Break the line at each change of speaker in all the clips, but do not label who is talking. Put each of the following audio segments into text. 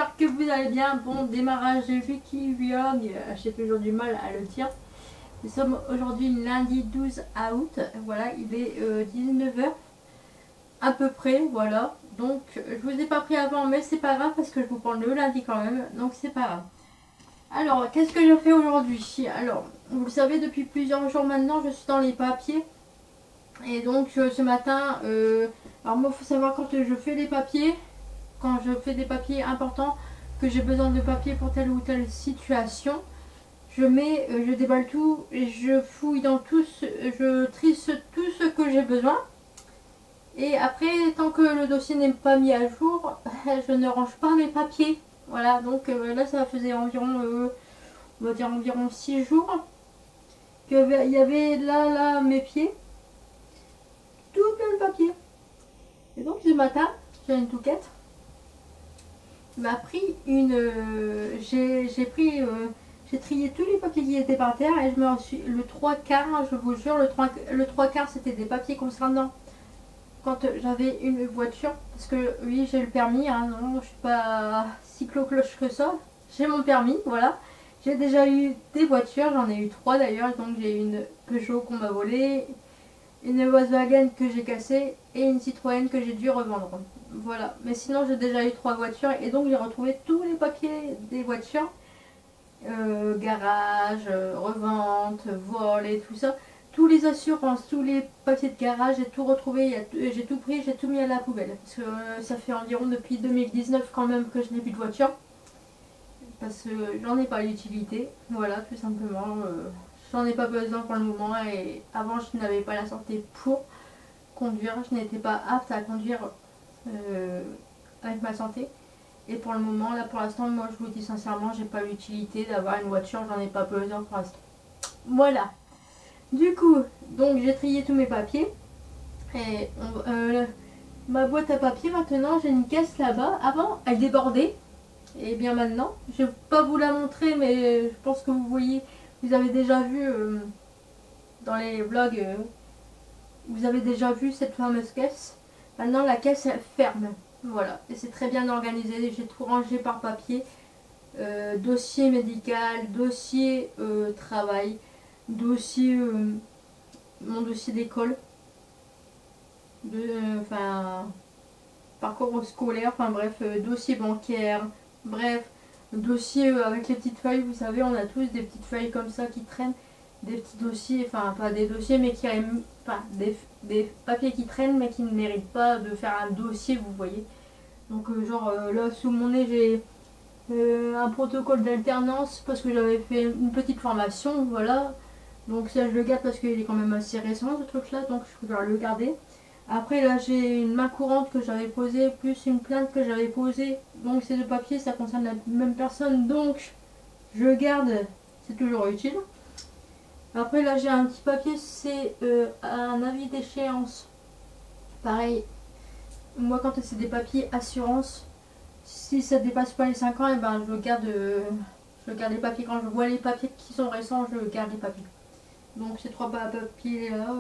j'espère que vous allez bien. Bon démarrage de Vicky Vlog, j'ai toujours du mal à le dire. Nous sommes aujourd'hui lundi 12 août, voilà, il est 19 h à peu près, voilà. Donc je vous ai pas pris avant, mais c'est pas grave parce que je vous parle le lundi quand même, donc c'est pas grave. Alors, qu'est-ce que je fais aujourd'hui? Alors, vous le savez, depuis plusieurs jours maintenant, je suis dans les papiers. Et donc ce matin, alors moi il faut savoir quand je fais les papiers, quand je fais des papiers importants, que j'ai besoin de papier pour telle ou telle situation, je déballe tout, et je fouille dans tout, je trisse tout ce que j'ai besoin. Et après, tant que le dossier n'est pas mis à jour, je ne range pas mes papiers. Voilà, donc là ça faisait environ, on va dire environ 6 jours, qu'il y avait là mes pieds, tout plein de papier. Et donc ce matin, j'ai une touquette m'a pris une. J'ai trié tous les papiers qui étaient par terre et je me suis. Le 3/4, je vous jure, le 3/4 c'était des papiers concernant quand j'avais une voiture. Parce que oui, j'ai le permis, hein, non, je suis pas cyclo-cloche que ça. J'ai mon permis, voilà. J'ai déjà eu des voitures, j'en ai eu 3 d'ailleurs. Donc j'ai une Peugeot qu'on m'a volée, une Volkswagen que j'ai cassée et une Citroën que j'ai dû revendre. Voilà, mais sinon j'ai déjà eu 3 voitures et donc j'ai retrouvé tous les papiers des voitures, garage, revente, vol et tout ça, tous les assurances, tous les papiers de garage, j'ai tout retrouvé, j'ai tout pris, j'ai tout mis à la poubelle. Parce que ça fait environ depuis 2019 quand même que je n'ai plus de voiture, parce que j'en ai pas l'utilité, voilà, tout simplement, j'en ai pas besoin pour le moment et avant je n'avais pas la santé pour conduire, je n'étais pas apte à conduire avec ma santé. Et pour le moment, là pour l'instant, moi je vous dis sincèrement, j'ai pas l'utilité d'avoir une voiture, j'en ai pas besoin pour l'instant. Voilà. Du coup, donc j'ai trié tous mes papiers. Et ma boîte à papier, maintenant j'ai une caisse là-bas. Avant, elle débordait. Et bien maintenant, je vais pas vous la montrer, mais je pense que vous voyez, vous avez déjà vu dans les vlogs, vous avez déjà vu cette fameuse caisse. Maintenant la caisse elle ferme, voilà, et c'est très bien organisé, j'ai tout rangé par papier, dossier médical, dossier travail, dossier, mon dossier d'école, enfin parcours scolaire, enfin bref, dossier bancaire, bref, dossier avec les petites feuilles, vous savez on a tous des petites feuilles comme ça qui traînent, des petits dossiers, enfin pas des dossiers mais qui enfin des papiers qui traînent mais qui ne méritent pas de faire un dossier, vous voyez. Donc genre là sous mon nez j'ai un protocole d'alternance parce que j'avais fait une petite formation, voilà. Donc ça je le garde parce qu'il est quand même assez récent ce truc là, donc je préfère le garder. Après là j'ai une main courante que j'avais posée, plus une plainte que j'avais posée. Donc ces deux papiers ça concerne la même personne, donc je garde, c'est toujours utile. Après là j'ai un petit papier, c'est un avis d'échéance. Pareil, moi quand c'est des papiers assurance, si ça dépasse pas les 5 ans, et ben je garde les papiers. Quand je vois les papiers qui sont récents, je garde les papiers. Donc ces 3 papiers là,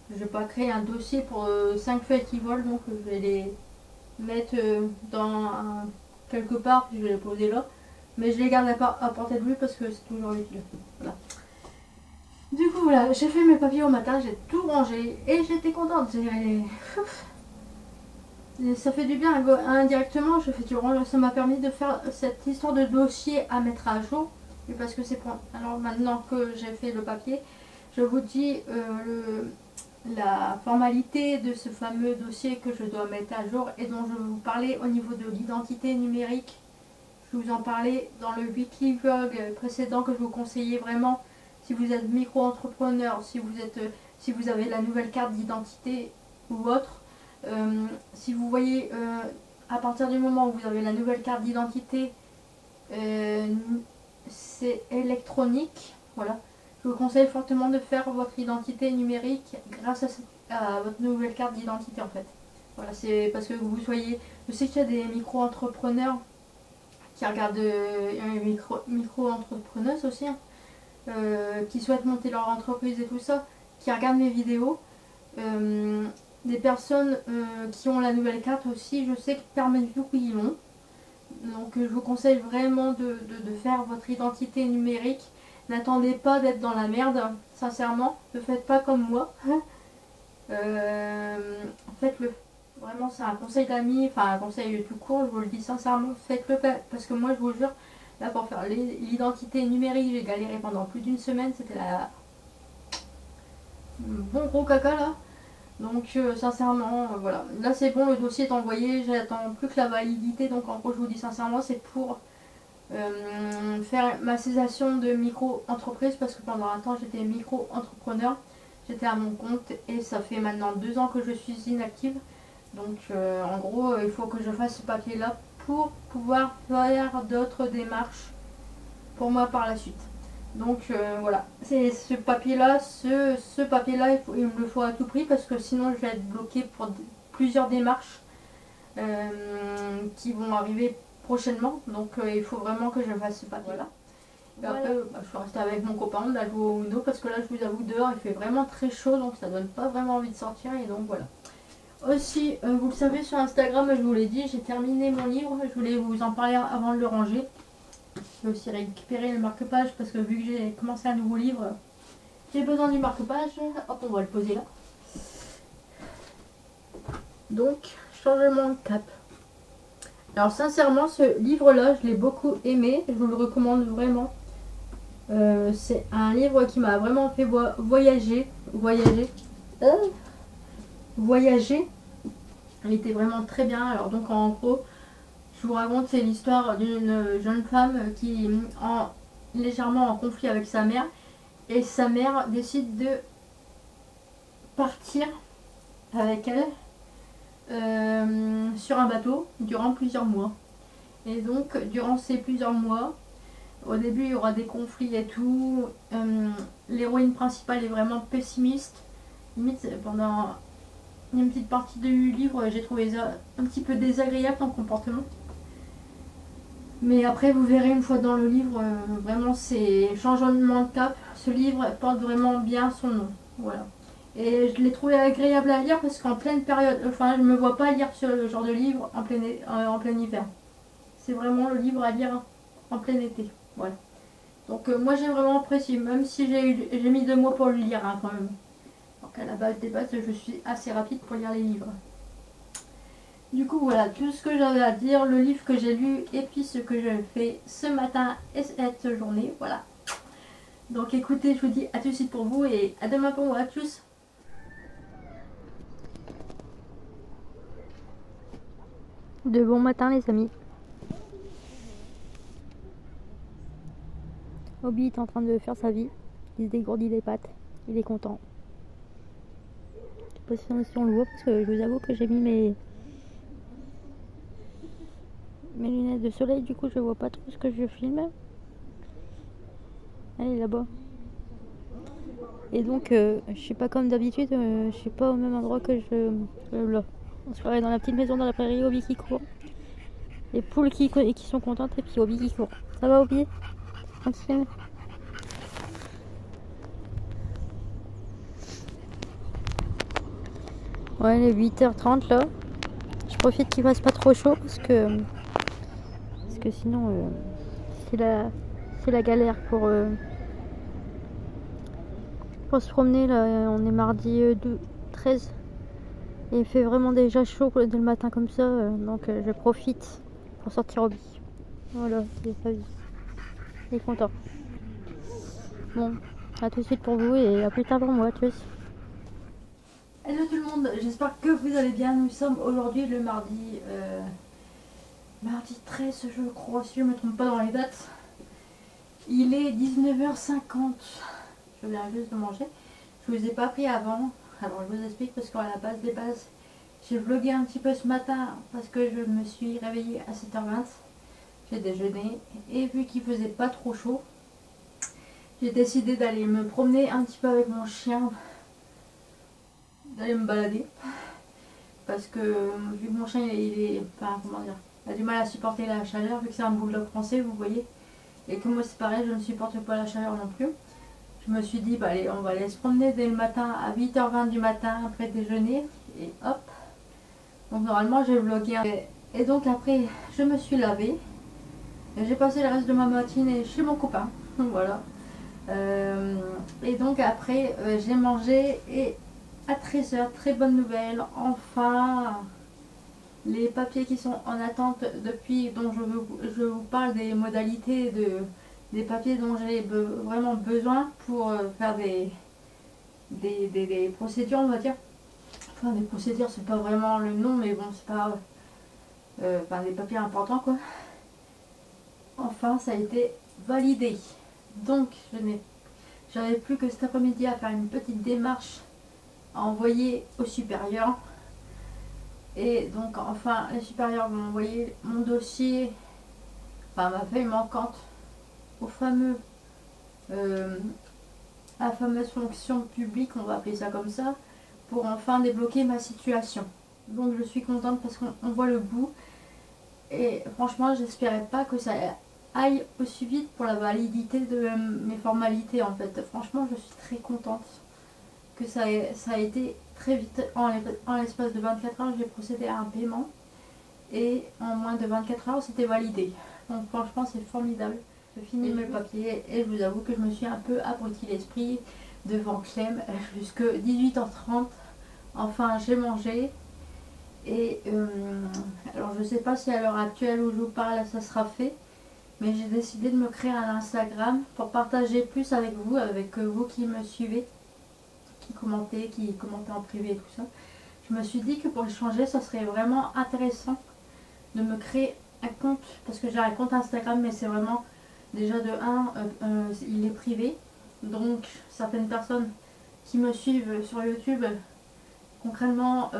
je vais pas créer un dossier pour 5 feuilles qui volent, donc je vais les mettre quelque part, je vais les poser là. Mais je les garde à portée de vue parce que c'est toujours utile. Voilà. Du coup voilà, j'ai fait mes papiers au matin, j'ai tout rangé et j'étais contente. Ça fait du bien indirectement, je fais du rangement, ça m'a permis de faire cette histoire de dossier à mettre à jour. Et parce que c'est pour. Alors maintenant que j'ai fait le papier, je vous dis la formalité de ce fameux dossier que je dois mettre à jour et dont je vais vous parler au niveau de l'identité numérique. Je vous en parlais dans le weekly vlog précédent que je vous conseillais vraiment. Si vous êtes micro-entrepreneur, si vous avez la nouvelle carte d'identité ou autre, si vous voyez à partir du moment où vous avez la nouvelle carte d'identité, c'est électronique, voilà. Je vous conseille fortement de faire votre identité numérique grâce à votre nouvelle carte d'identité en fait. Voilà, c'est parce que vous soyez. Je sais qu'il y a des micro-entrepreneurs qui regardent, micro-entrepreneuses aussi, hein, qui souhaitent monter leur entreprise et tout ça, qui regardent mes vidéos. Des personnes qui ont la nouvelle carte aussi, je sais que parmi vous qui l'ont. Donc je vous conseille vraiment de faire votre identité numérique. N'attendez pas d'être dans la merde, sincèrement. Ne faites pas comme moi. Faites-le. Vraiment, c'est un conseil d'amis, enfin un conseil tout court, je vous le dis sincèrement. Faites-le parce que moi, je vous jure, là pour faire l'identité numérique, j'ai galéré pendant plus d'une semaine. C'était la bon gros caca là. Donc sincèrement, voilà. Là c'est bon, le dossier est envoyé, j'attends plus que la validité. Donc en gros, je vous dis sincèrement, c'est pour faire ma cessation de micro-entreprise parce que pendant un temps j'étais micro-entrepreneur, j'étais à mon compte et ça fait maintenant 2 ans que je suis inactive. Donc en gros il faut que je fasse ce papier là pour pouvoir faire d'autres démarches pour moi par la suite. Donc voilà, c'est ce papier là, ce papier là il me le faut à tout prix parce que sinon je vais être bloquée pour plusieurs démarches qui vont arriver prochainement. Donc il faut vraiment que je fasse ce papier là. Et après je suis restée avec mon copain, on a joué au Uno parce que là je vous avoue dehors il fait vraiment très chaud donc ça donne pas vraiment envie de sortir et donc voilà. Aussi vous le savez sur Instagram je vous l'ai dit, j'ai terminé mon livre, je voulais vous en parler avant de le ranger. J'ai aussi récupéré le marque-page parce que vu que j'ai commencé un nouveau livre, j'ai besoin du marque-page. Hop, on va le poser là. Donc, changement de cap. Alors sincèrement, ce livre-là, je l'ai beaucoup aimé. Je vous le recommande vraiment. C'est un livre qui m'a vraiment fait voyager. Voyager. Il était vraiment très bien. Alors donc en gros, je vous raconte, c'est l'histoire d'une jeune femme qui est légèrement en conflit avec sa mère. Et sa mère décide de partir avec elle sur un bateau durant plusieurs mois. Et donc, durant ces plusieurs mois, au début, il y aura des conflits et tout. L'héroïne principale est vraiment pessimiste. Limite, pendant une petite partie du livre, j'ai trouvé ça un petit peu désagréable son comportement. Mais après, vous verrez une fois dans le livre, vraiment, c'est changement de cap. Ce livre porte vraiment bien son nom. Voilà. Et je l'ai trouvé agréable à lire parce qu'en pleine période, enfin, je ne me vois pas lire ce genre de livre en plein hiver. C'est vraiment le livre à lire en plein été. Voilà. Donc, moi, j'ai vraiment apprécié, même si j'ai mis 2 mois pour le lire hein, quand même. Donc, à la base des bases, je suis assez rapide pour lire les livres. Du coup voilà tout ce que j'avais à dire, le livre que j'ai lu et puis ce que j'ai fait ce matin et cette journée, voilà. Donc écoutez, je vous dis à tout de suite pour vous et à demain pour moi, tchuss. De bon matin les amis. Obi est en train de faire sa vie, il se dégourdit les pattes, il est content. Je sais pas si on le voit parce que je vous avoue que j'ai mis mes lunettes de soleil, du coup je vois pas trop ce que je filme. Elle est là-bas. Et donc je suis pas comme d'habitude, je suis pas au même endroit que là. On se ferait dans la petite maison dans la prairie, Obi qui court. Les poules qui sont contentes et puis Obi qui court. Ça va Obi? Tranquille. Ouais, il est 8h30 là. Je profite qu'il fasse pas trop chaud parce que sinon c'est la galère pour se promener là. On est mardi 13 et il fait vraiment déjà chaud dès le matin comme ça, donc je profite pour sortir Obi. Voilà, c'est sa vie. Il est content. Bon, à tout de suite pour vous et à plus tard pour moi, tchuss. Hello tout le monde, j'espère que vous allez bien. Nous sommes aujourd'hui le mardi 13 je crois, si je ne me trompe pas dans les dates. Il est 19h50. Je viens juste de manger. Je vous ai pas pris avant. Alors je vous explique parce qu'à la base des bases, j'ai vlogué un petit peu ce matin parce que je me suis réveillée à 7h20. J'ai déjeuné et vu qu'il faisait pas trop chaud, j'ai décidé d'aller me promener un petit peu avec mon chien, d'aller me balader parce que vu que mon chien il a du mal à supporter la chaleur vu que c'est un bulldog français, vous voyez, et que moi c'est pareil, je ne supporte pas la chaleur non plus. Je me suis dit bah allez, on va aller se promener dès le matin à 8h20 du matin après déjeuner et hop. Donc normalement j'ai vlogué Et donc après, je me suis lavée. J'ai passé le reste de ma matinée chez mon copain. Voilà. Et donc après, j'ai mangé et à 13h, très bonne nouvelle. Enfin, les papiers qui sont en attente depuis, dont je vous parle des modalités des papiers dont j'ai vraiment besoin pour faire des procédures, on va dire. Enfin, des procédures, c'est pas vraiment le nom, mais bon, c'est pas enfin, des papiers importants, quoi. Enfin, ça a été validé. Donc, j'avais plus que cet après-midi à faire une petite démarche à envoyer au supérieur. Et donc, enfin, les supérieurs vont envoyer mon dossier, enfin, ma feuille manquante, au fameux, la fameuse fonction publique, on va appeler ça comme ça, pour enfin débloquer ma situation. Donc, je suis contente parce qu'on voit le bout. Et franchement, j'espérais pas que ça aille aussi vite pour la validité de mes formalités en fait. Franchement, je suis très contente que ça a été très vite. En l'espace de 24 heures, j'ai procédé à un paiement et en moins de 24 heures, c'était validé. Donc franchement, c'est formidable. Je finis mes papiers et je vous avoue que je me suis un peu abruti l'esprit devant Clem jusque 18h30. Enfin, j'ai mangé. Et alors je sais pas si à l'heure actuelle où je vous parle ça sera fait, mais j'ai décidé de me créer un Instagram pour partager plus avec vous qui me suivez, qui commentez en privé et tout ça. Je me suis dit que pour échanger ça serait vraiment intéressant de me créer un compte, parce que j'ai un compte Instagram mais c'est vraiment déjà de 1, il est privé, donc certaines personnes qui me suivent sur YouTube, concrètement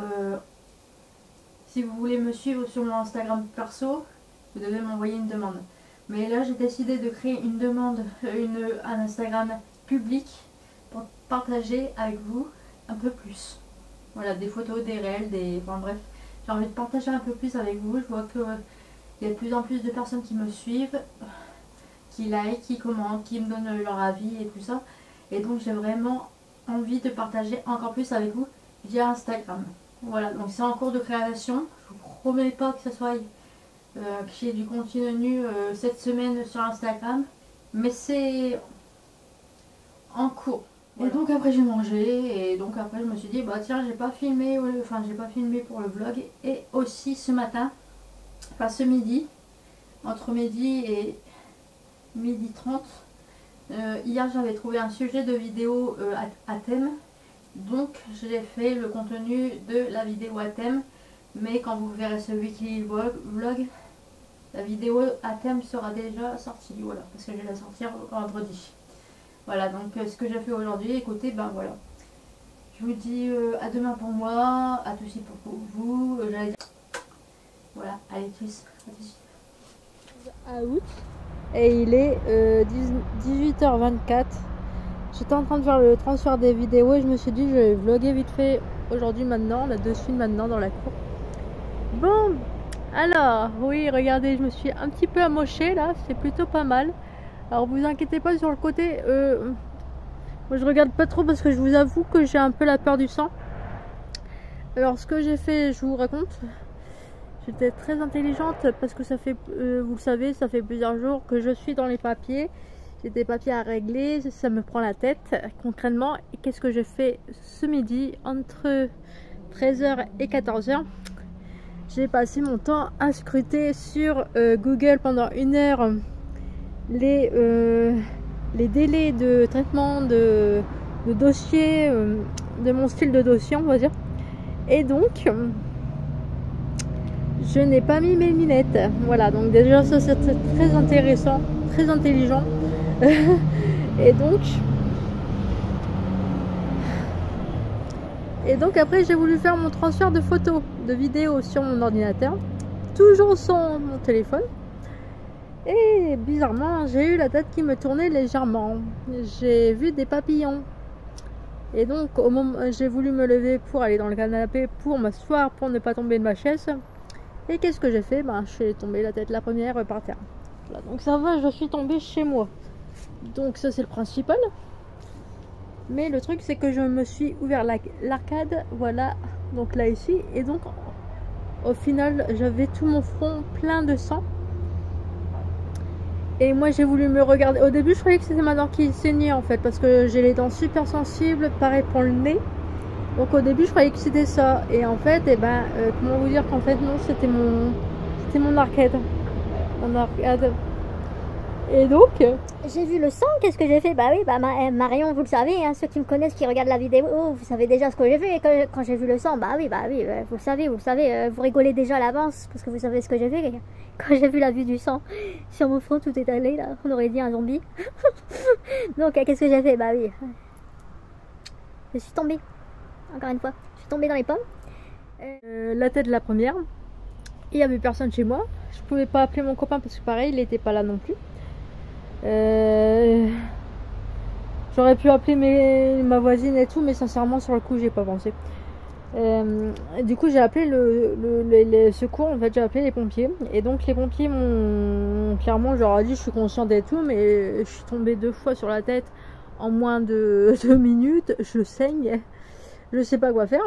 si vous voulez me suivre sur mon Instagram perso, vous devez m'envoyer une demande. Mais là, j'ai décidé de créer une demande, un Instagram public pour partager avec vous un peu plus. Voilà, des photos, des réels, enfin bref, j'ai envie de partager un peu plus avec vous. Je vois qu'il y a de plus en plus de personnes qui me suivent, qui like, qui commentent, qui me donnent leur avis et tout ça. Et donc, j'ai vraiment envie de partager encore plus avec vous via Instagram. Voilà, donc c'est en cours de création. Je vous promets pas que ce soit qu'il y ait du contenu cette semaine sur Instagram, mais c'est en cours. Voilà. Et donc après j'ai mangé et donc après je me suis dit bah tiens j'ai pas filmé, enfin j'ai pas filmé pour le vlog. Et aussi ce matin, enfin ce midi, entre midi et midi 30, hier j'avais trouvé un sujet de vidéo à thème. Donc j'ai fait le contenu de la vidéo à thème, mais quand vous verrez ce weekly vlog, la vidéo à thème sera déjà sortie, voilà, parce que je vais la sortir vendredi. Voilà, donc ce que j'ai fait aujourd'hui, écoutez, ben voilà. Je vous dis à demain pour moi, à tout de suite pour vous. J'allais dire... Voilà, allez tous, à tout de suite. À août, et il est 18h24. J'étais en train de faire le transfert des vidéos et je me suis dit je vais vlogger vite fait aujourd'hui maintenant, on a de suite maintenant dans la cour. Bon, alors, oui, regardez, je me suis un petit peu amochée là, c'est plutôt pas mal. Alors vous inquiétez pas sur le côté, moi je regarde pas trop parce que je vous avoue que j'ai un peu la peur du sang. Alors ce que j'ai fait, je vous raconte. J'étais très intelligente parce que ça fait, vous le savez, ça fait plusieurs jours que je suis dans les papiers. J'ai des papiers à régler, ça me prend la tête concrètement. Et qu'est-ce que j'ai fait ce midi entre 13h et 14h? J'ai passé mon temps à scruter sur Google pendant 1 heure les délais de traitement de dossier, de mon style de dossier on va dire. Et donc je n'ai pas mis mes lunettes. Voilà, donc déjà ça c'est très intéressant, très intelligent. Et donc après j'ai voulu faire mon transfert de photos, de vidéos sur mon ordinateur, toujours sans mon téléphone. Et bizarrement j'ai eu la tête qui me tournait légèrement. J'ai vu des papillons. Et donc au moment j'ai voulu me lever pour aller dans le canapé, pour m'asseoir, pour ne pas tomber de ma chaise. Et qu'est-ce que j'ai fait? Ben je suis tombée la tête la première par terre. Voilà, donc ça va, je suis tombée chez moi. Donc ça c'est le principal. Mais le truc c'est que je me suis ouvert l'arcade, voilà, donc là ici. Et donc au final j'avais tout mon front plein de sang. Et moi j'ai voulu me regarder. Au début je croyais que c'était ma dent qui saignait en fait, parce que j'ai les dents super sensibles, pareil pour le nez. Donc au début je croyais que c'était ça. Et en fait, comment vous dire qu'en fait non, c'était mon arcade. Mon arcade. Et donc
j'ai vu le sang, qu'est-ce que j'ai fait? Bah oui, bah Marion, vous le savez, hein, ceux qui me connaissent, qui regardent la vidéo, vous savez déjà ce que j'ai fait. Et quand j'ai vu le sang, bah oui, vous le savez, vous rigolez déjà à l'avance, parce que vous savez ce que j'ai fait. Quand j'ai vu la vue du sang sur mon front, tout est allé là, on aurait dit un zombie. Donc qu'est-ce que j'ai fait? Bah oui, je suis tombée, encore une fois, je suis tombée dans les pommes.
La tête de la première, il n'y avait personne chez moi, je pouvais pas appeler mon copain parce que pareil, il n'était pas là non plus. J'aurais pu appeler ma voisine et tout, mais sincèrement sur le coup j'ai pas pensé. Du coup j'ai appelé les secours, en fait j'ai appelé les pompiers. Et donc les pompiers m'ont clairement, je leur ai dit je suis consciente et tout, mais je suis tombée 2 fois sur la tête en moins de 2 minutes, je saigne, je sais pas quoi faire.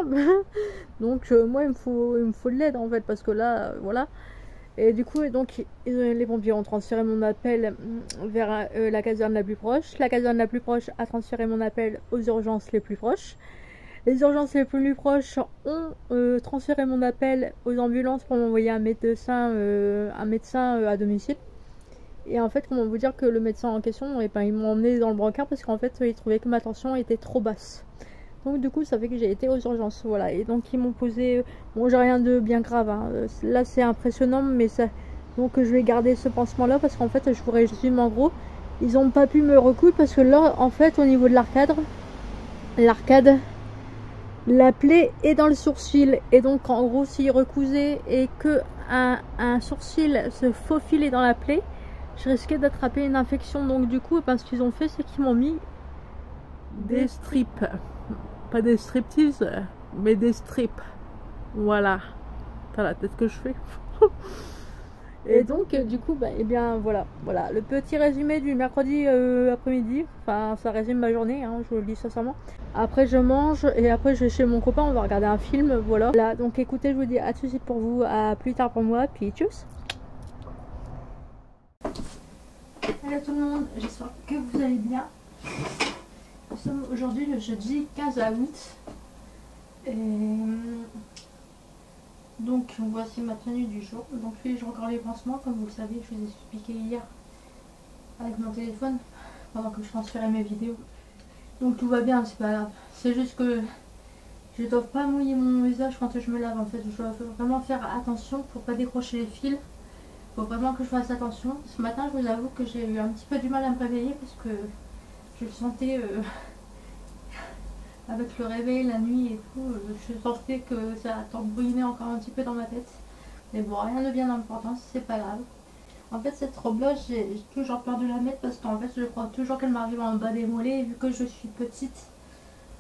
Donc moi il me faut de l'aide en fait, parce que là voilà. Et du coup, donc, les pompiers ont transféré mon appel vers la caserne la plus proche. La caserne la plus proche a transféré mon appel aux urgences les plus proches. Les urgences les plus proches ont transféré mon appel aux ambulances pour m'envoyer un médecin à domicile. Et en fait, comment vous dire que le médecin en question, ils m'ont emmené dans le brancard parce qu'en fait, ils trouvaient que ma tension était trop basse. Donc du coup ça fait que j'ai été aux urgences, voilà. Et donc ils m'ont posé, bon j'ai rien de bien grave, hein. Là c'est impressionnant, mais ça, donc je vais garder ce pansement là parce qu'en fait je vous résume en gros, ils ont pas pu me recoudre parce que là en fait au niveau de l'arcade, la plaie est dans le sourcil, et donc en gros s'ils recousaient et que un sourcil se faufilait dans la plaie, je risquais d'attraper une infection. Donc du coup ce qu'ils ont fait, c'est qu'ils m'ont mis des strips. Pas des striptease, mais des strips. Voilà. T'as la tête que je fais. Et donc, du coup, eh bien, voilà. Voilà, le petit résumé du mercredi après-midi. Enfin, ça résume ma journée, hein, je vous le dis sincèrement. Après, je mange et après, je vais chez mon copain, on va regarder un film, voilà. Voilà, donc écoutez, je vous dis à tout de suite pour vous, à plus tard pour moi, puis tchuss. Salut tout le monde, j'espère que vous allez bien. Nous sommes aujourd'hui le jeudi 15 août. Et donc voici ma tenue du jour. Donc je fais encore les pansements, comme vous le savez, je vous ai expliqué hier avec mon téléphone pendant que je transférais mes vidéos. Donc tout va bien, c'est pas grave. C'est juste que je ne dois pas mouiller mon visage quand je me lave en fait. Je dois vraiment faire attention pour pas décrocher les fils. Il faut vraiment que je fasse attention. Ce matin, je vous avoue que j'ai eu un petit peu du mal à me réveiller parce que je le sentais avec le réveil, la nuit et tout, je sentais que ça tambouinait encore un petit peu dans ma tête. Mais bon, rien de bien important, c'est pas grave. En fait, cette robe-là, j'ai toujours peur de la mettre parce qu'en fait, je crois toujours qu'elle m'arrive en bas des mollets. Et vu que je suis petite,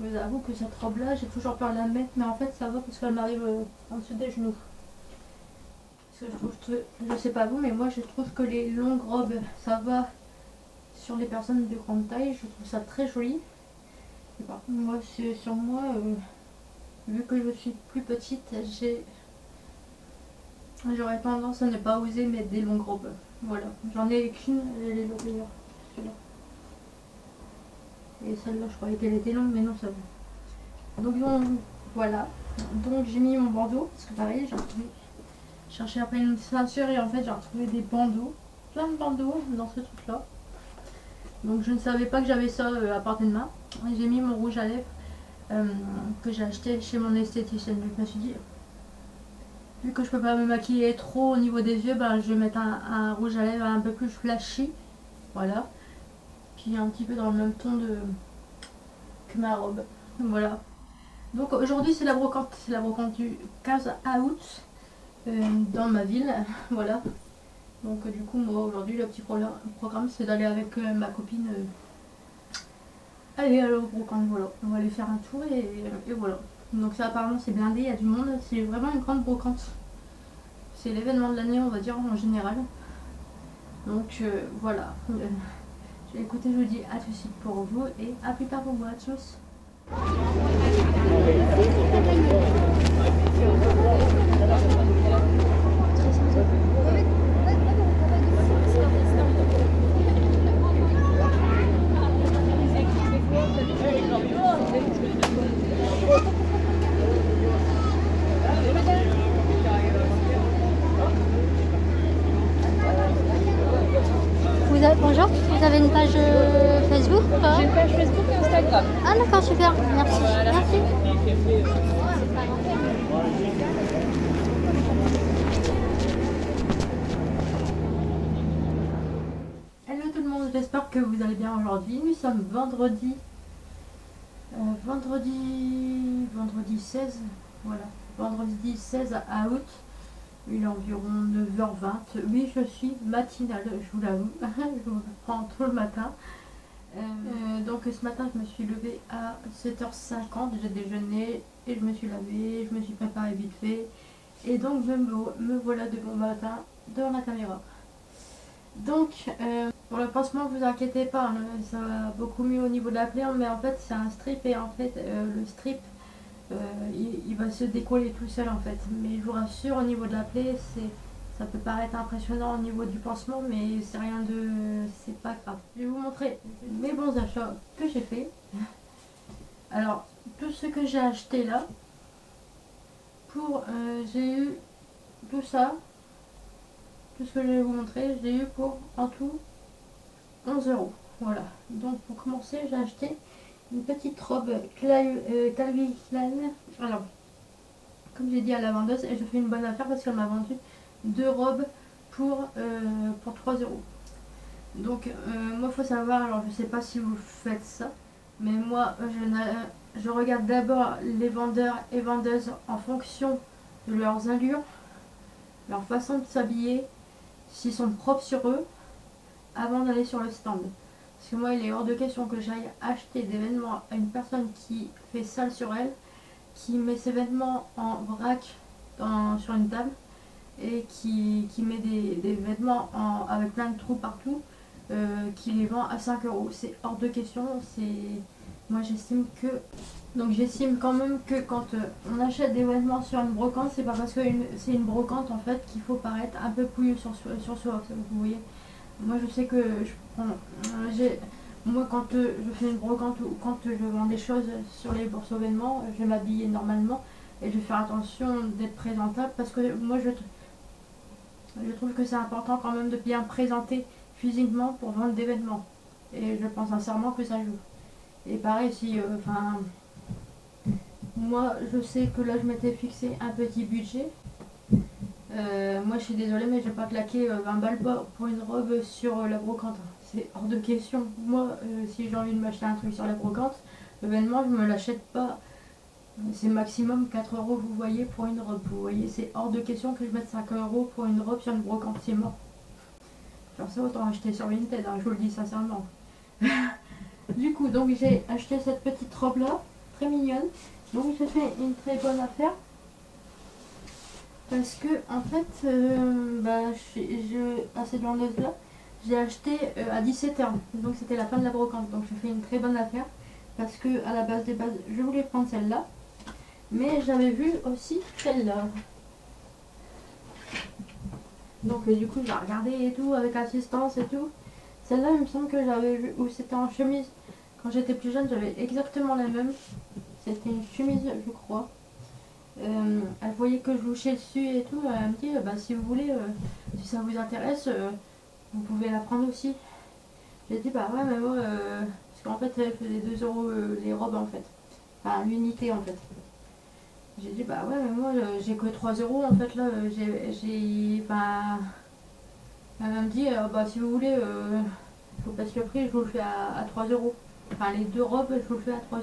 je vous avoue que cette robe-là, j'ai toujours peur de la mettre. Mais en fait, ça va parce qu'elle m'arrive en dessous des genoux. Parce que je sais pas vous, mais moi, je trouve que les longues robes, ça va sur les personnes de grande taille. Je trouve ça très joli. Et par contre, moi, sur moi, vu que je suis plus petite, j'aurais tendance à ne pas oser mettre des longues robes. Voilà, j'en ai qu'une, elle est l'autre d'ailleurs, celle-là. Et celle-là, je croyais qu'elle était longue, mais non, ça va. Donc voilà, donc j'ai mis mon bandeau, parce que pareil, j'ai retrouvé, je cherchais après une ceinture et en fait j'ai retrouvé des bandeaux, plein de bandeaux dans ce truc-là. Donc je ne savais pas que j'avais ça à portée de main. J'ai mis mon rouge à lèvres que j'ai acheté chez mon esthéticienne. Je me suis dit, vu que je peux pas me maquiller trop au niveau des yeux, je vais mettre un rouge à lèvres un peu plus flashy. Voilà. Puis un petit peu dans le même ton que ma robe. Voilà. Donc aujourd'hui c'est la brocante du 15 août dans ma ville. Voilà. Donc du coup moi aujourd'hui le petit programme c'est d'aller avec ma copine aller à la brocante, voilà. On va aller faire un tour et voilà. Donc ça apparemment c'est blindé, il y a du monde, c'est vraiment une grande brocante. C'est l'événement de l'année on va dire en général. Donc voilà. Écoutez, je vous dis à tout de suite pour vous et à plus tard pour moi, tchuss.
Bonjour, vous avez une page Facebook ou pas?
J'ai une page Facebook et Instagram.
Ah d'accord, super, merci.
Voilà.
Merci.
Hello tout le monde, j'espère que vous allez bien aujourd'hui. Nous sommes vendredi. Vendredi 16. Voilà. Vendredi 16 août. Il est environ 9h20. Oui, je suis matinale, je vous l'avoue. Je me prends tout le matin. Donc ce matin, je me suis levée à 7h50. J'ai déjeuné et je me suis lavée. Je me suis préparée vite fait. Et donc, me voilà devant devant la caméra. Donc, pour le pansement, vous inquiétez pas, hein, ça va beaucoup mieux au niveau de la plaie, mais en fait, c'est un strip et en fait, le strip, il va se décoller tout seul en fait. Mais je vous rassure, au niveau de la plaie, ça peut paraître impressionnant au niveau du pansement, mais c'est rien de... c'est pas grave. Je vais vous montrer mes bons achats que j'ai fait. Alors, tout ce que j'ai acheté là, j'ai eu tout ça. Tout ce que je vais vous montrer, je l'ai eu pour en tout 11 €. Voilà. Donc pour commencer, j'ai acheté une petite robe Calvin Klein. Alors, comme j'ai dit à la vendeuse, et je fais une bonne affaire parce qu'elle m'a vendu 2 robes pour 3 €. Donc moi, il faut savoir, alors je sais pas si vous faites ça, mais moi, je regarde d'abord les vendeurs et vendeuses en fonction de leurs allures, leur façon de s'habiller, s'ils sont propres sur eux, avant d'aller sur le stand. Parce que moi, il est hors de question que j'aille acheter des vêtements à une personne qui fait sale sur elle, qui met ses vêtements en vrac sur une table et qui met des vêtements avec plein de trous partout, qui les vend à 5 €. C'est hors de question. Moi, j'estime que... Donc j'estime quand même que quand on achète des vêtements sur une brocante, c'est pas parce que c'est une brocante en fait qu'il faut paraître un peu pouilleux sur soi, vous voyez. Moi je sais que moi quand je fais une brocante ou quand je vends des choses sur les bourses aux vêtements, je vais m'habiller normalement et je vais faire attention d'être présentable parce que moi je trouve que c'est important quand même de bien présenter physiquement pour vendre des vêtements. Et je pense sincèrement que ça joue. Et pareil si moi je sais que là je m'étais fixé un petit budget. Moi je suis désolée mais je vais pas claquer 20 balles pour une robe sur la brocante. C'est hors de question. Moi si j'ai envie de m'acheter un truc sur la brocante, l'événement je me l'achète pas. C'est maximum 4 €, vous voyez, pour une robe. Vous voyez, c'est hors de question que je mette 5 € pour une robe sur une brocante, c'est mort. Faire ça autant acheter sur Vinted, hein, je vous le dis sincèrement. Du coup, donc j'ai acheté cette petite robe là, très mignonne. Donc j'ai fait une très bonne affaire. Parce que en fait, à cette vendeuse là, j'ai acheté à 17 h. Donc c'était la fin de la brocante. Donc j'ai fait une très bonne affaire. Parce que à la base des bases, je voulais prendre celle-là. Mais j'avais vu aussi celle-là. Donc du coup j'ai regardé et tout avec assistance et tout. Celle-là il me semble que j'avais vu où c'était en chemise. Quand j'étais plus jeune j'avais exactement la même. C'était une chemise je crois. Elle voyait que je louchais dessus et tout. Elle me dit bah, si vous voulez, si ça vous intéresse, vous pouvez la prendre aussi. J'ai dit bah ouais mais moi parce qu'en fait elle faisait 2 € les robes en fait. Enfin l'unité en fait. J'ai dit bah ouais mais moi j'ai que 3 € en fait là enfin elle me dit bah si vous voulez faut passer le prix, je vous le fais à 3 €. Enfin les 2 robes je vous le fais à 3 €.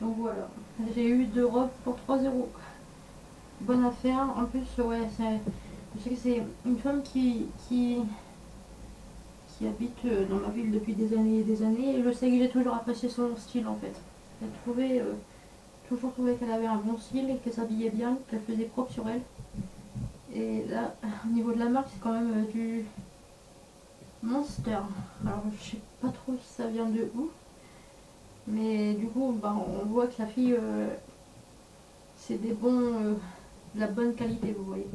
Donc voilà, j'ai eu 2 robes pour 3 €. Bonne affaire, en plus ouais je sais que c'est une femme qui habite dans ma ville depuis des années et des années et je sais que j'ai toujours apprécié son style en fait. J'ai toujours trouvé qu'elle avait un bon style et qu'elle s'habillait bien, qu'elle faisait propre sur elle. Et là, au niveau de la marque, c'est quand même du Monster. Alors je sais pas trop si ça vient de où. Mais du coup, bah, on voit que la fille, c'est des bons de la bonne qualité, vous voyez.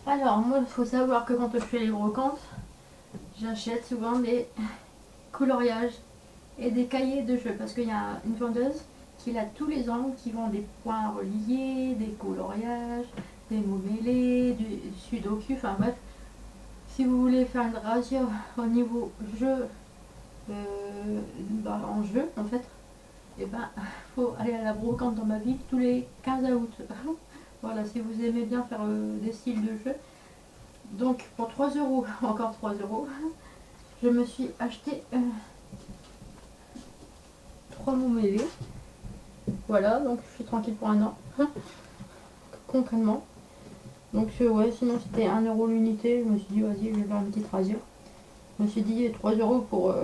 Alors moi, il faut savoir que quand je fais les brocantes, j'achète souvent des coloriages et des cahiers de jeu parce qu'il y a une vendeuse qui a tous les angles, qui vend des points reliés, des coloriages, des mots mêlés, du sudoku, enfin bref. Si vous voulez faire une razzia au niveau jeu, en jeu en fait, et ben faut aller à la brocante dans ma ville tous les 15 août. Voilà, si vous aimez bien faire des styles de jeu. Donc pour 3 euros, encore 3 euros, je me suis acheté 3 mots mêlés. Voilà, donc je suis tranquille pour un an. Concrètement. Donc ouais, sinon c'était 1 euro l'unité. Je me suis dit vas-y, je vais faire une petite razzia. Je me suis dit 3 euros pour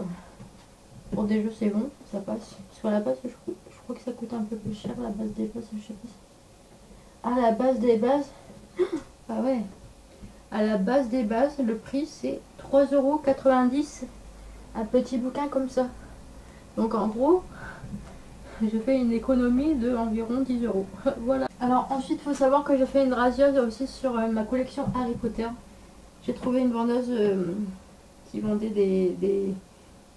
des jeux, c'est bon, ça passe. Parce qu'à la base, je crois que ça coûte un peu plus cher, la base des bases, je sais pas. Ah, la base des bases. Ah ouais. À la base des bases, le prix c'est 3,90 €. Un petit bouquin comme ça. Donc en gros, j'ai fait une économie de environ 10 euros. Voilà. Alors ensuite, il faut savoir que j'ai fait une razzia aussi sur ma collection Harry Potter. J'ai trouvé une vendeuse qui vendait des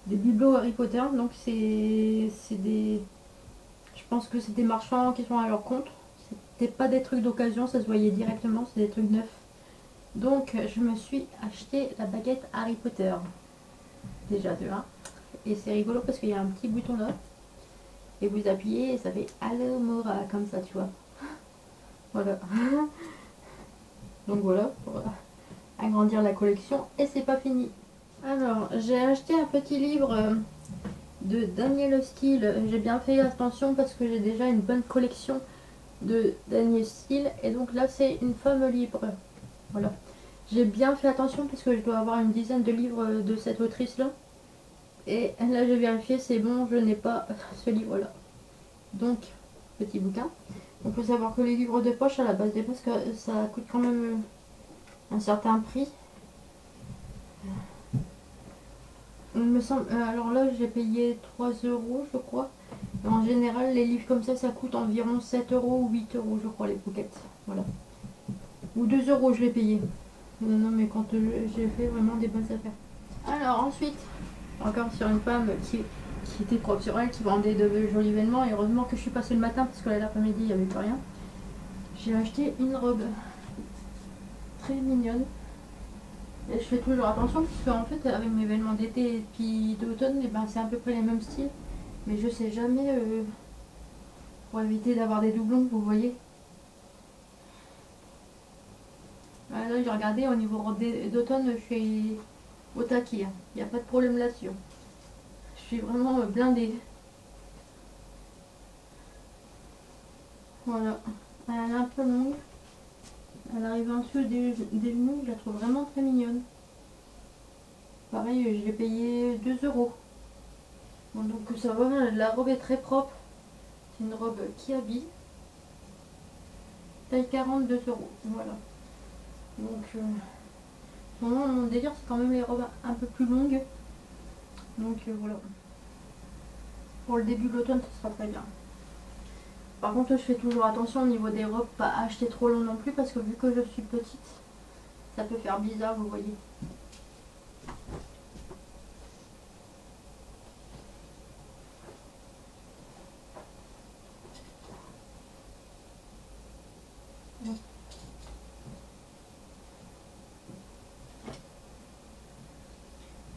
bibelots Harry Potter. Donc c'est des... Je pense que c'est des marchands qui sont à leur compte. C'était pas des trucs d'occasion, ça se voyait directement, c'est des trucs neufs. Donc je me suis acheté la baguette Harry Potter. Déjà de 1. Et c'est rigolo parce qu'il y a un petit bouton là. Et vous appuyez et ça fait Allo Mora comme ça, tu vois. Voilà. Donc voilà, pour agrandir la collection. Et c'est pas fini. Alors, j'ai acheté un petit livre de Daniel Steele. J'ai bien fait attention parce que j'ai déjà une bonne collection de Daniel Steele. Et donc là, c'est une femme libre. Voilà. J'ai bien fait attention parce que je dois avoir une dizaine de livres de cette autrice-là. Et là, j'ai vérifié, c'est bon, je n'ai pas ce livre-là. Donc, petit bouquin. On peut savoir que les livres de poche à la base des parce que ça coûte quand même un certain prix. Il me semble, alors là, j'ai payé 3 euros, je crois. Et en général, les livres comme ça coûte environ 7 euros ou 8 euros, je crois, les pockets. Voilà. Ou 2 euros, je l'ai payé. Non, mais quand j'ai fait vraiment des bonnes affaires. Alors ensuite, encore sur une femme qui était professionnelle, qui vendait de jolis vêtements. Et heureusement que je suis passée le matin parce que l'après-midi, il n'y avait plus rien. J'ai acheté une robe très mignonne. Et je fais toujours attention parce qu'en fait, avec mes vêtements d'été et puis d'automne, ben, c'est à peu près les mêmes styles. Mais je sais jamais pour éviter d'avoir des doublons, vous voyez. Là, j'ai regardé au niveau robe d'automne, je suis au taquet. Il n'y a pas de problème là-dessus. Je suis vraiment blindée. Voilà. Elle est un peu longue. Elle arrive en dessous des genoux. Je la trouve vraiment très mignonne. Pareil, je l'ai payé 2 euros. Bon, donc ça va, la robe est très propre. C'est une robe qui habille. Taille 40, 2 euros. Voilà. Donc, mon délire, c'est quand même les robes un peu plus longues. Donc voilà. Pour le début de l'automne, ça sera très bien. Par contre, je fais toujours attention au niveau des robes, pas acheter trop long non plus, parce que vu que je suis petite, ça peut faire bizarre, vous voyez.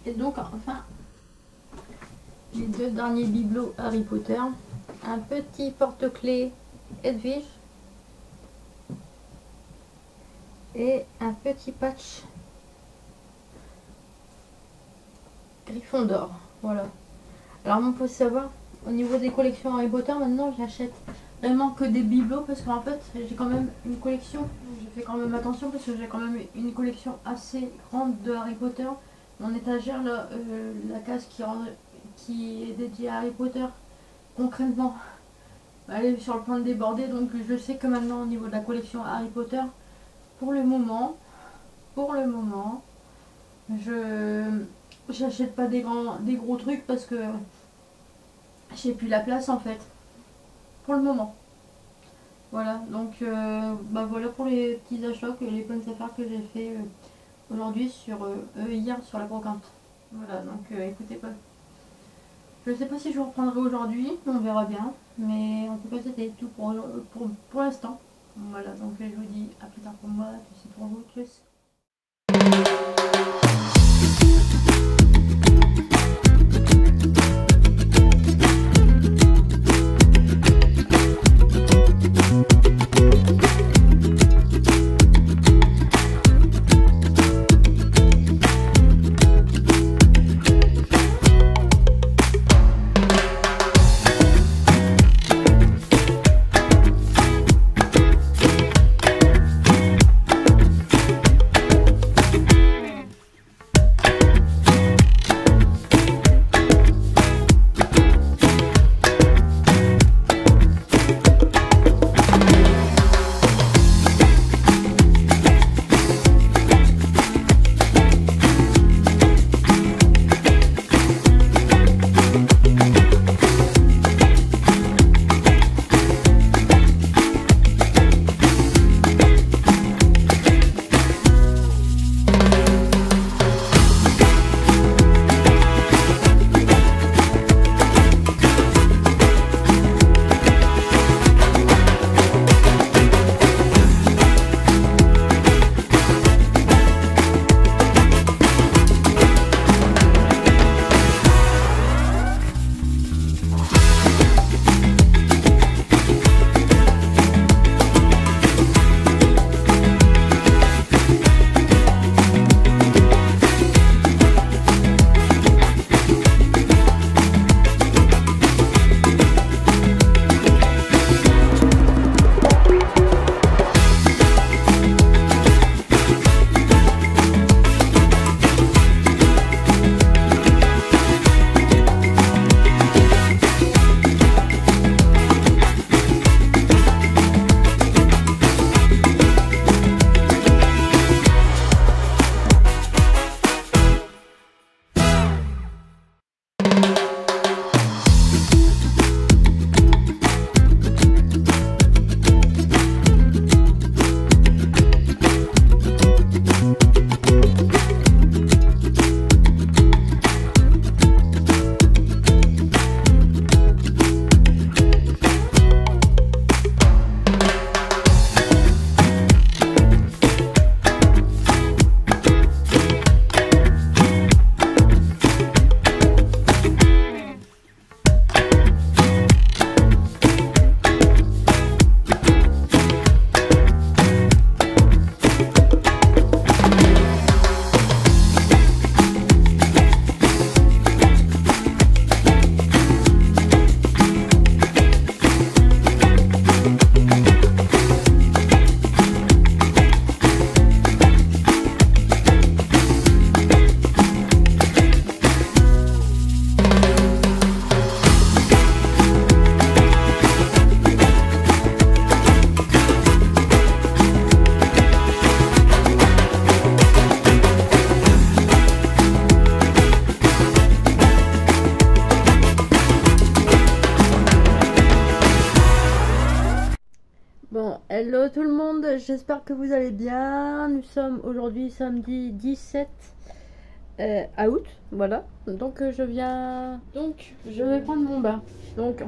Et donc, enfin, les deux derniers bibelots Harry Potter. Un petit porte-clés Edwige. Et un petit patch Gryffondor. Voilà. Alors, il faut savoir, au niveau des collections Harry Potter, maintenant, j'achète vraiment que des bibelots parce qu'en fait, j'ai quand même une collection. Je fais quand même attention parce que j'ai quand même une collection assez grande de Harry Potter. Mon étagère, là, la case qui est dédiée à Harry Potter, concrètement, elle est sur le point de déborder. Donc, je sais que maintenant, au niveau de la collection Harry Potter, pour le moment, je j'achète pas des gros trucs parce que j'ai plus la place en fait. Pour le moment. Voilà, donc bah voilà pour les petits achats, les bonnes affaires que j'ai fait aujourd'hui sur hier sur la brocante. Voilà, donc écoutez, pas. Je sais pas si je vous reprendrai aujourd'hui, on verra bien, mais en tout cas c'était tout pour l'instant. Voilà, donc je vous dis à plus tard pour moi, tout c'est pour vous, tchuss. Bon, hello tout le monde, j'espère que vous allez bien. Nous sommes aujourd'hui samedi 17 août, voilà. Donc je vais prendre mon bain. Donc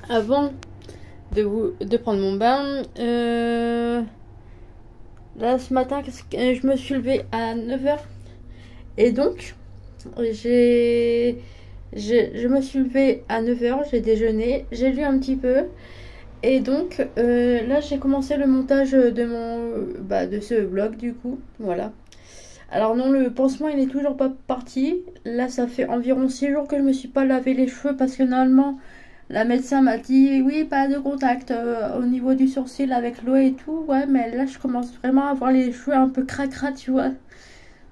avant de prendre mon bain, là ce matin je me suis levée à 9h et donc je me suis levée à 9h, j'ai déjeuné, j'ai lu un petit peu. Et donc là j'ai commencé le montage de ce vlog du coup, voilà. Alors non, le pansement il est toujours pas parti. Là ça fait environ 6 jours que je me suis pas lavé les cheveux parce que normalement la médecin m'a dit oui, pas de contact au niveau du sourcil avec l'eau et tout. Ouais, mais là je commence vraiment à avoir les cheveux un peu cracra, tu vois.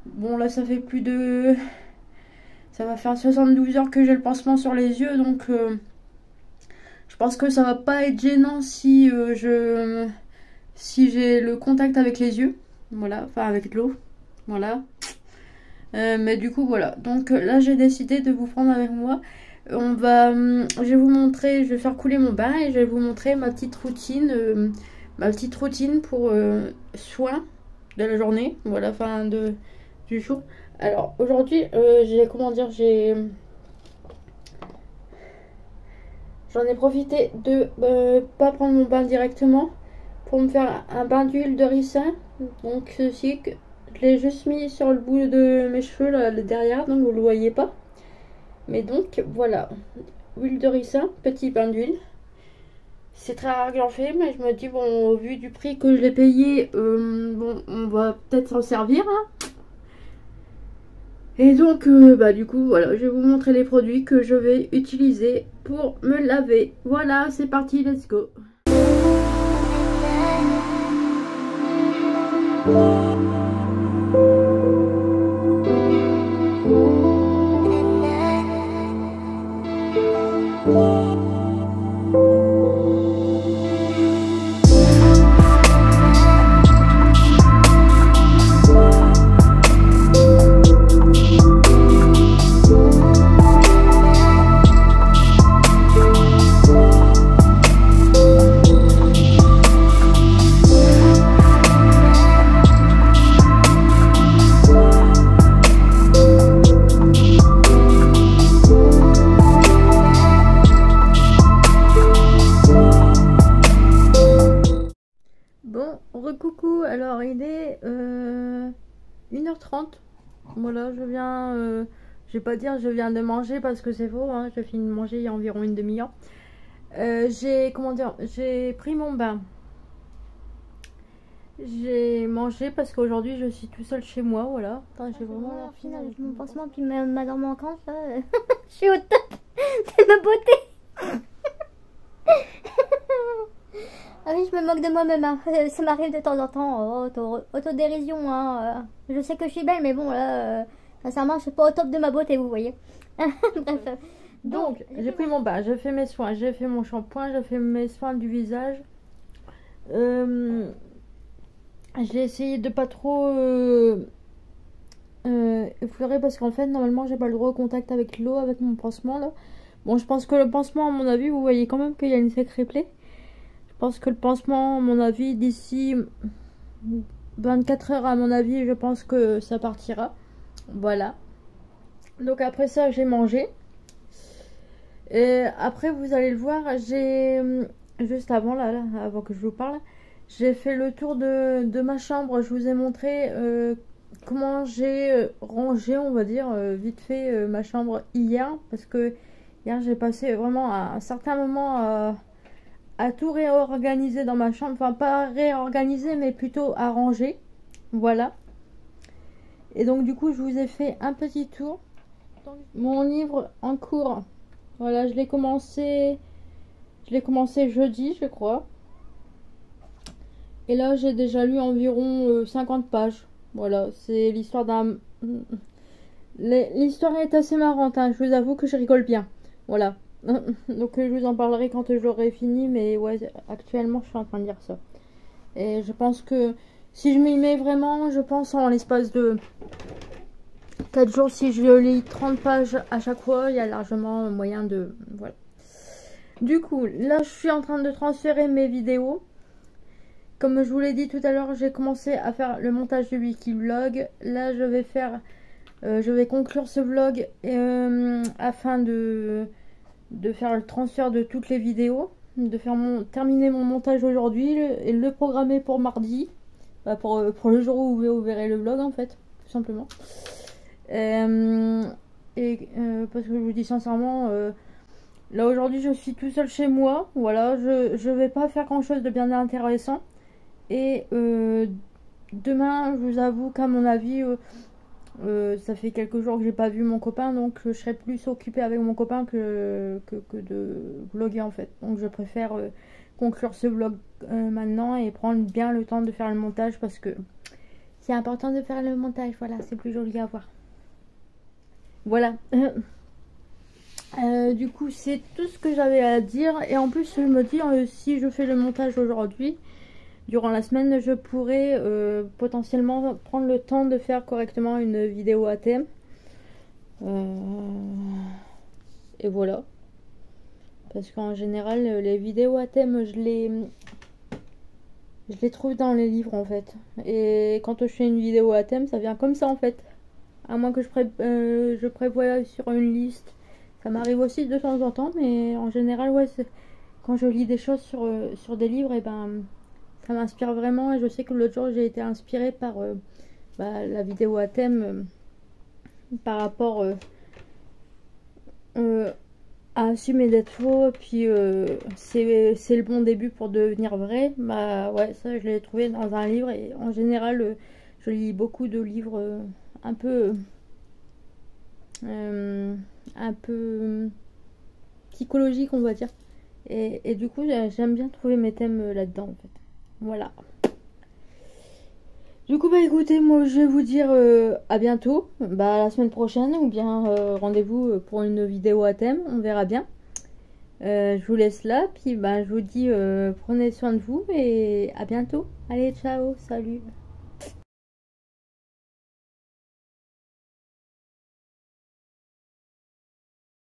Bon là ça fait ça va faire 72 heures que j'ai le pansement sur les yeux, donc je pense que ça va pas être gênant si j'ai le contact avec les yeux, voilà, enfin avec l'eau, voilà. Mais du coup voilà, donc là j'ai décidé de vous prendre avec moi. je vais vous montrer, je vais faire couler mon bain et je vais vous montrer ma petite routine pour soin de la journée, voilà, fin du jour. Alors aujourd'hui, j'en ai profité de pas prendre mon bain directement pour me faire un bain d'huile de ricin. Donc ceci, je l'ai juste mis sur le bout de mes cheveux là, derrière, donc vous le voyez pas. Mais donc voilà, huile de ricin, petit bain d'huile. C'est très rare que j'en fais, mais je me dis bon, au vu du prix que je l'ai payé, bon, on va peut-être s'en servir. Hein. Et donc, du coup, voilà, je vais vous montrer les produits que je vais utiliser pour me laver. Voilà, c'est parti, let's go. Recoucou, alors il est 1h30. Voilà, je vais pas dire je viens de manger parce que c'est faux, hein, je finis de manger il y a environ une demi-heure. J'ai pris mon bain. J'ai mangé parce qu'aujourd'hui je suis tout seul chez moi, voilà. J'ai vraiment l'air fine avec
mon pansement puis ma dent manquante, là. Je suis au top de ma beauté. Ah oui, je me moque de moi-même, hein. Ça m'arrive de temps en temps, autodérision, hein. Je sais que je suis belle, mais bon, là, sincèrement, je suis pas au top de ma beauté, vous voyez. Bref.
Donc, j'ai pris mon bain, j'ai fait mes soins, j'ai fait mon shampoing, j'ai fait mes soins du visage. J'ai essayé de pas trop effleurer parce qu'en fait, normalement, j'ai pas le droit au contact avec l'eau, avec mon pansement, là. Bon, je pense que le pansement, à mon avis, vous voyez quand même qu'il y a une sacrée plaie. Je pense que le pansement, à mon avis, d'ici 24 heures, à mon avis, je pense que ça partira. Voilà. Donc après ça, j'ai mangé. Et après, vous allez le voir, j'ai... Juste avant, là, avant que je vous parle, j'ai fait le tour de ma chambre. Je vous ai montré comment j'ai rangé, on va dire, vite fait, ma chambre hier. Parce que hier, j'ai passé vraiment un certain moment à tout réorganiser dans ma chambre, enfin pas réorganiser mais plutôt à ranger, voilà. Et donc du coup je vous ai fait un petit tour. Mon livre en cours, voilà, je l'ai commencé jeudi je crois, et là j'ai déjà lu environ 50 pages. Voilà, c'est l'histoire d'un... L'histoire est assez marrante, hein. Je vous avoue que je rigole bien, voilà. Donc je vous en parlerai quand j'aurai fini, mais ouais, actuellement je suis en train de lire ça. Et je pense que si je m'y mets vraiment, je pense en l'espace de 4 jours, si je lis 30 pages à chaque fois, il y a largement moyen de... Voilà. Du coup, là je suis en train de transférer mes vidéos. Comme je vous l'ai dit tout à l'heure, j'ai commencé à faire le montage du Wikivlog. Là je vais conclure ce vlog afin de faire le transfert de toutes les vidéos, de faire terminer mon montage aujourd'hui et le programmer pour mardi, pour le jour où vous verrez le vlog en fait, tout simplement. Parce que je vous dis sincèrement, là aujourd'hui je suis tout seul chez moi, voilà, je vais pas faire grand chose de bien intéressant. Et demain, je vous avoue qu'à mon avis... ça fait quelques jours que j'ai pas vu mon copain, donc je serai plus occupée avec mon copain que de vlogger en fait. Donc je préfère conclure ce vlog maintenant et prendre bien le temps de faire le montage parce que c'est important de faire le montage, voilà, c'est plus joli à voir. Voilà. Du coup c'est tout ce que j'avais à dire, et en plus je me dis si je fais le montage aujourd'hui, durant la semaine, je pourrais potentiellement prendre le temps de faire correctement une vidéo à thème. et voilà. Parce qu'en général, les vidéos à thème, je les trouve dans les livres en fait. Et quand je fais une vidéo à thème, ça vient comme ça en fait. À moins que je prévoie sur une liste. Ça m'arrive aussi de temps en temps, mais en général, ouais, quand je lis des choses sur des livres, et ben ça m'inspire vraiment. Et je sais que l'autre jour, j'ai été inspirée par la vidéo à thème par rapport à assumer d'être faux, puis c'est le bon début pour devenir vrai. Bah ouais, ça je l'ai trouvé dans un livre, et en général je lis beaucoup de livres un peu psychologiques, on va dire, et du coup j'aime bien trouver mes thèmes là-dedans en fait. Voilà. Du coup, bah écoutez, moi je vais vous dire à bientôt, bah la semaine prochaine, ou bien rendez-vous pour une vidéo à thème, on verra bien. Je vous laisse là, puis bah je vous dis prenez soin de vous et à bientôt. Allez, ciao, salut.